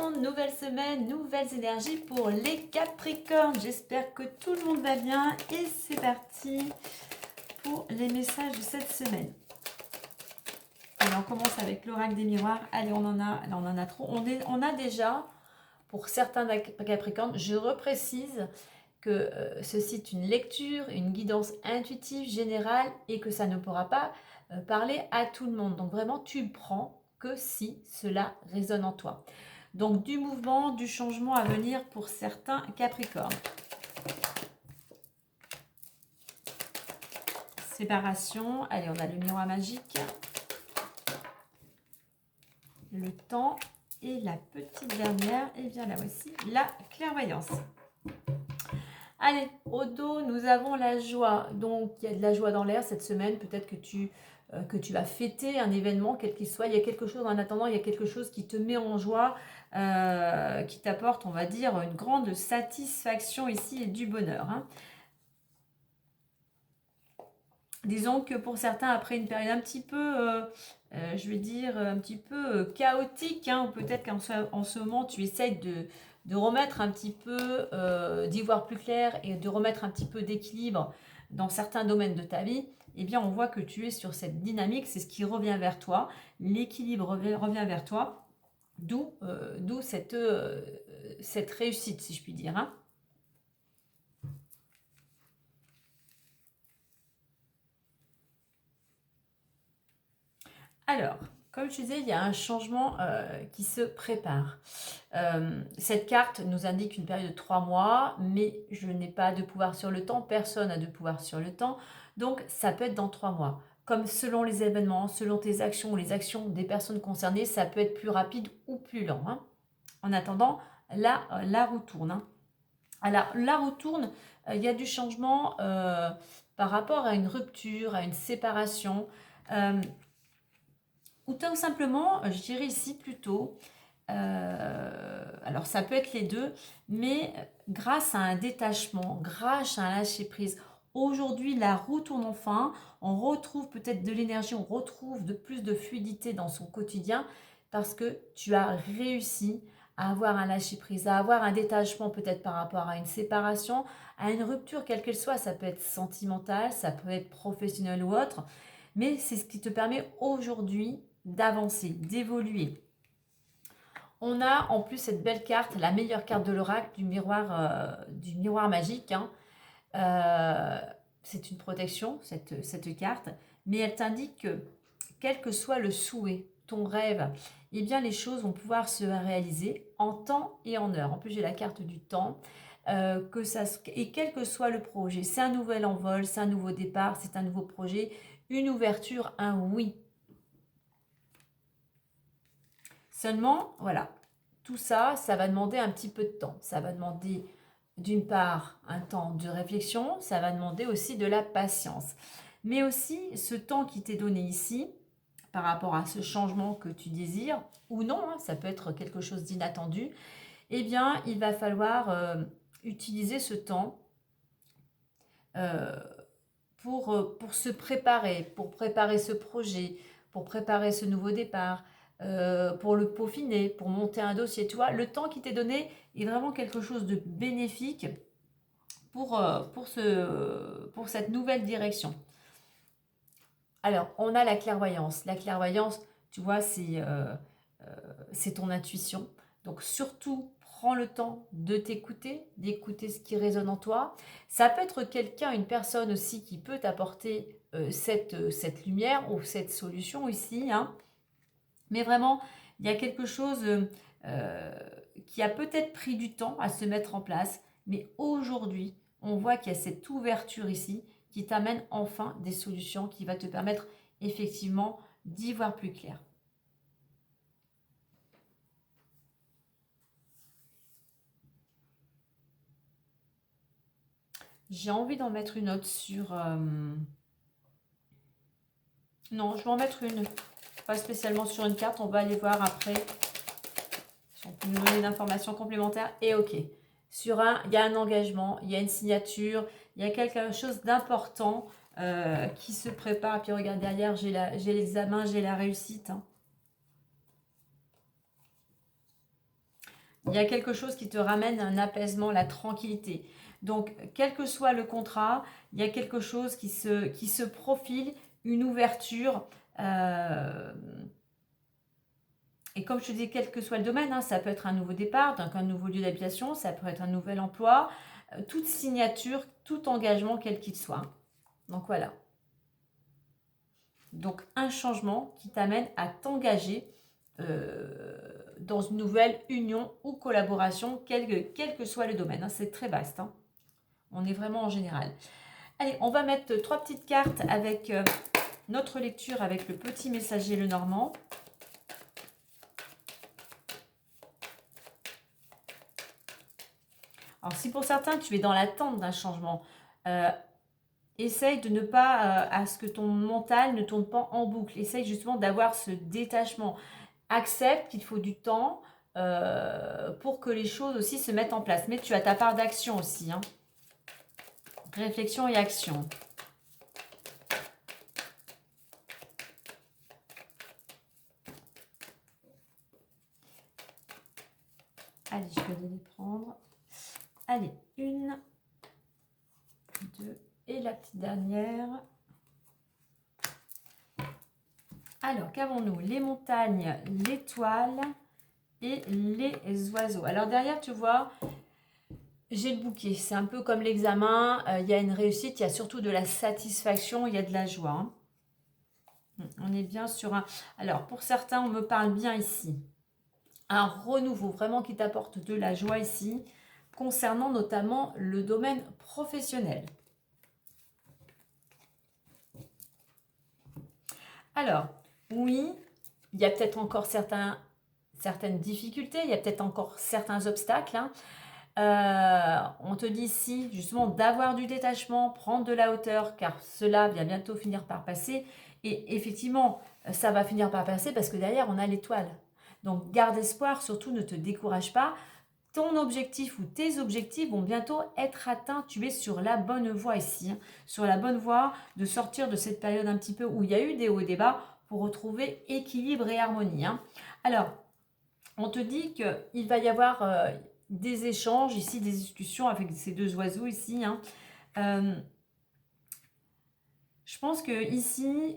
monde, nouvelle semaine, nouvelles énergies pour les Capricornes. J'espère que tout le monde va bien et c'est parti pour les messages de cette semaine. Allez, on commence avec l'oracle des miroirs. Allez, on en a trop. On a déjà, pour certains Capricornes, je reprécise que ceci est une lecture, une guidance intuitive générale et que ça ne pourra pas parler à tout le monde. Donc vraiment, tu le prends que si cela résonne en toi. Donc du mouvement, du changement à venir pour certains Capricornes. Séparation. Allez, on a le miroir magique. Le temps. Et la petite dernière, et bien là voici, la clairvoyance. Allez, au dos, nous avons la joie. Donc, il y a de la joie dans l'air cette semaine. Peut-être que tu vas fêter un événement, quel qu'il soit. Il y a quelque chose, en attendant, il y a quelque chose qui te met en joie, qui t'apporte, on va dire, une grande satisfaction ici et du bonheur. Hein. Disons que pour certains, après une période un petit peu, je vais dire, un petit peu chaotique, hein, peut-être qu'en ce moment, tu essayes de remettre un petit peu, d'y voir plus clair et de remettre un petit peu d'équilibre dans certains domaines de ta vie, eh bien, on voit que tu es sur cette dynamique, c'est ce qui revient vers toi, l'équilibre revient vers toi, d'où cette réussite, si je puis dire. Hein. Alors, comme je disais, il y a un changement qui se prépare. Cette carte nous indique une période de 3 mois, mais je n'ai pas de pouvoir sur le temps, personne n'a de pouvoir sur le temps, donc ça peut être dans 3 mois. Comme selon les événements, selon tes actions ou les actions des personnes concernées, ça peut être plus rapide ou plus lent. Hein. En attendant, la roue tourne. Hein. Alors, la roue tourne, il y a du changement par rapport à une rupture, à une séparation. Ou tout simplement, je dirais ici plutôt, alors ça peut être les deux, mais grâce à un détachement, grâce à un lâcher-prise, aujourd'hui la roue tourne enfin, on retrouve peut-être de l'énergie, on retrouve de plus de fluidité dans son quotidien parce que tu as réussi à avoir un lâcher-prise, à avoir un détachement peut-être par rapport à une séparation, à une rupture quelle qu'elle soit, ça peut être sentimental, ça peut être professionnel ou autre, mais c'est ce qui te permet aujourd'hui d'avancer, d'évoluer. On a en plus cette belle carte, la meilleure carte de l'oracle du miroir magique. Hein. C'est une protection, cette carte, mais elle t'indique que quel que soit le souhait, ton rêve, eh bien les choses vont pouvoir se réaliser en temps et en heure. En plus, j'ai la carte du temps. Et quel que soit le projet, c'est un nouvel envol, c'est un nouveau départ, c'est un nouveau projet, une ouverture, un oui. Seulement, voilà, tout ça, ça va demander un petit peu de temps. Ça va demander, d'une part, un temps de réflexion, ça va demander aussi de la patience. Mais aussi, ce temps qui t'est donné ici, par rapport à ce changement que tu désires, ou non, hein, ça peut être quelque chose d'inattendu, eh bien, il va falloir utiliser ce temps pour se préparer, pour préparer ce projet, pour préparer ce nouveau départ, pour le peaufiner, pour monter un dossier. Tu vois, le temps qui t'est donné est vraiment quelque chose de bénéfique pour cette nouvelle direction. Alors, on a la clairvoyance. La clairvoyance, tu vois, c'est ton intuition. Donc, surtout, prends le temps de t'écouter, d'écouter ce qui résonne en toi. Ça peut être quelqu'un, une personne aussi qui peut t'apporter cette lumière ou cette solution ici. Hein. Mais vraiment, il y a quelque chose qui a peut-être pris du temps à se mettre en place. Mais aujourd'hui, on voit qu'il y a cette ouverture ici qui t'amène enfin des solutions qui va te permettre effectivement d'y voir plus clair. J'ai envie d'en mettre une autre sur... Non, je vais en mettre une. Pas spécialement sur une carte. On va aller voir après. Si on peut nous donner une information complémentaire. Et ok. Sur un, il y a un engagement, il y a une signature, il y a quelque chose d'important qui se prépare. Puis regarde derrière, j'ai l'examen, j'ai la réussite. Hein. il y a quelque chose qui te ramène un apaisement, la tranquillité. Donc, quel que soit le contrat, il y a quelque chose qui se profile, une ouverture. Et comme je te dis, quel que soit le domaine, hein, ça peut être un nouveau départ, donc un nouveau lieu d'habitation, ça peut être un nouvel emploi, toute signature, tout engagement, quel qu'il soit. Donc voilà. Donc un changement qui t'amène à t'engager dans une nouvelle union ou collaboration, quel que soit le domaine. Hein. C'est très vaste. Hein. On est vraiment en général. Allez, on va mettre 3 petites cartes avec notre lecture avec le petit messager le Normand. Alors si pour certains tu es dans l'attente d'un changement, essaye de ne pas, à ce que ton mental ne tourne pas en boucle. Essaye justement d'avoir ce détachement. Accepte qu'il faut du temps pour que les choses aussi se mettent en place. Mais tu as ta part d'action aussi. Hein. Réflexion et action. Allez, je vais les prendre. Allez, 1, 2 et la petite dernière. Alors, qu'avons-nous? Les montagnes, l'étoile et les oiseaux. Alors derrière, tu vois, j'ai le bouquet. C'est un peu comme l'examen. Il y a une réussite, il y a surtout de la satisfaction, il y a de la joie. Hein. On est bien sur un... Alors, pour certains, on me parle bien ici. Un renouveau, vraiment qui t'apporte de la joie ici, concernant notamment le domaine professionnel. Alors, oui, il y a peut-être encore certaines difficultés, il y a peut-être encore certains obstacles. Hein. On te dit ici, justement, d'avoir du détachement, prendre de la hauteur, car cela va bientôt finir par passer. Et effectivement, ça va finir par passer parce que derrière, on a l'étoile. Donc, garde espoir, surtout ne te décourage pas. Ton objectif ou tes objectifs vont bientôt être atteints. Tu es sur la bonne voie ici, hein, sur la bonne voie de sortir de cette période un petit peu où il y a eu des hauts et des bas pour retrouver équilibre et harmonie. Hein. Alors, on te dit qu'il va y avoir des échanges ici, des discussions avec ces deux oiseaux ici. Hein. Je pense que ici,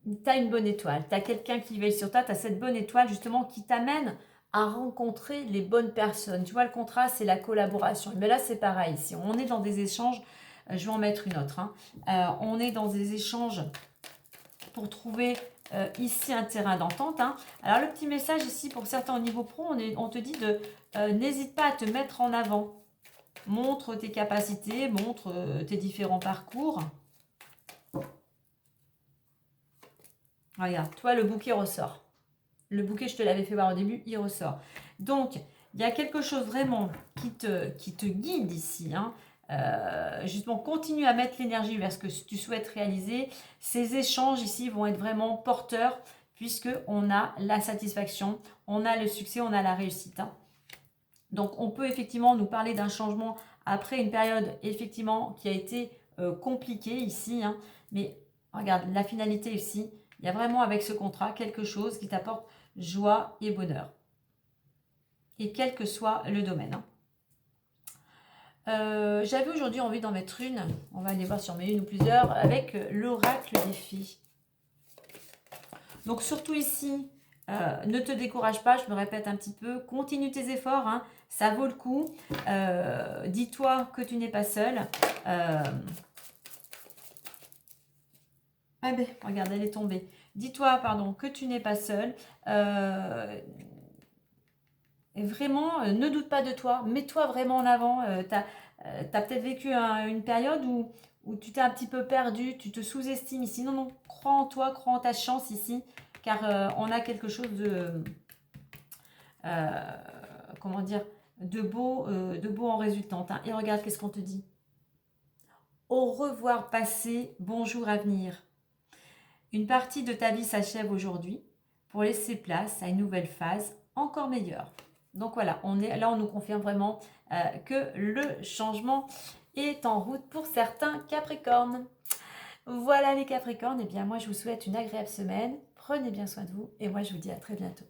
tu as une bonne étoile. Tu as quelqu'un qui veille sur toi. Tu as cette bonne étoile justement qui t'amène à rencontrer les bonnes personnes. Tu vois, le contrat, c'est la collaboration. Mais là, c'est pareil. Si on est dans des échanges, je vais en mettre une autre. Hein. On est dans des échanges pour trouver ici un terrain d'entente. Hein. Alors, le petit message ici, pour certains au niveau pro, on te dit de n'hésite pas à te mettre en avant. Montre tes capacités, montre tes différents parcours. Regarde, toi, le bouquet ressort. Le bouquet, je te l'avais fait voir au début, il ressort. Donc, il y a quelque chose vraiment qui te guide ici. Hein. Justement, continue à mettre l'énergie vers ce que tu souhaites réaliser. Ces échanges ici vont être vraiment porteurs puisqu'on a la satisfaction, on a le succès, on a la réussite. Hein. Donc, on peut effectivement nous parler d'un changement après une période effectivement qui a été compliquée ici. Hein. Mais regarde, la finalité ici, il y a vraiment avec ce contrat quelque chose qui t'apporte joie et bonheur. Et quel que soit le domaine. Hein. J'avais aujourd'hui envie d'en mettre une. On va aller voir si on met une ou plusieurs. Avec l'oracle des filles. Donc surtout ici, ne te décourage pas. Je me répète un petit peu. Continue tes efforts. Hein, ça vaut le coup. Dis-toi que tu n'es pas seul. Ah ben, regarde, elle est tombée. Dis-toi, pardon, que tu n'es pas seul. Et vraiment, ne doute pas de toi. Mets-toi vraiment en avant. Tu as peut-être vécu une période où tu t'es un petit peu perdu, tu te sous-estimes ici. Non, non, crois en toi, crois en ta chance ici. Car on a quelque chose de... comment dire, de beau en résultante. Hein. Et regarde, qu'est-ce qu'on te dit? Au revoir passé, bonjour avenir. Une partie de ta vie s'achève aujourd'hui pour laisser place à une nouvelle phase encore meilleure. Donc voilà, on nous confirme vraiment que le changement est en route pour certains Capricornes. Voilà les Capricornes, et bien moi je vous souhaite une agréable semaine. Prenez bien soin de vous et moi je vous dis à très bientôt.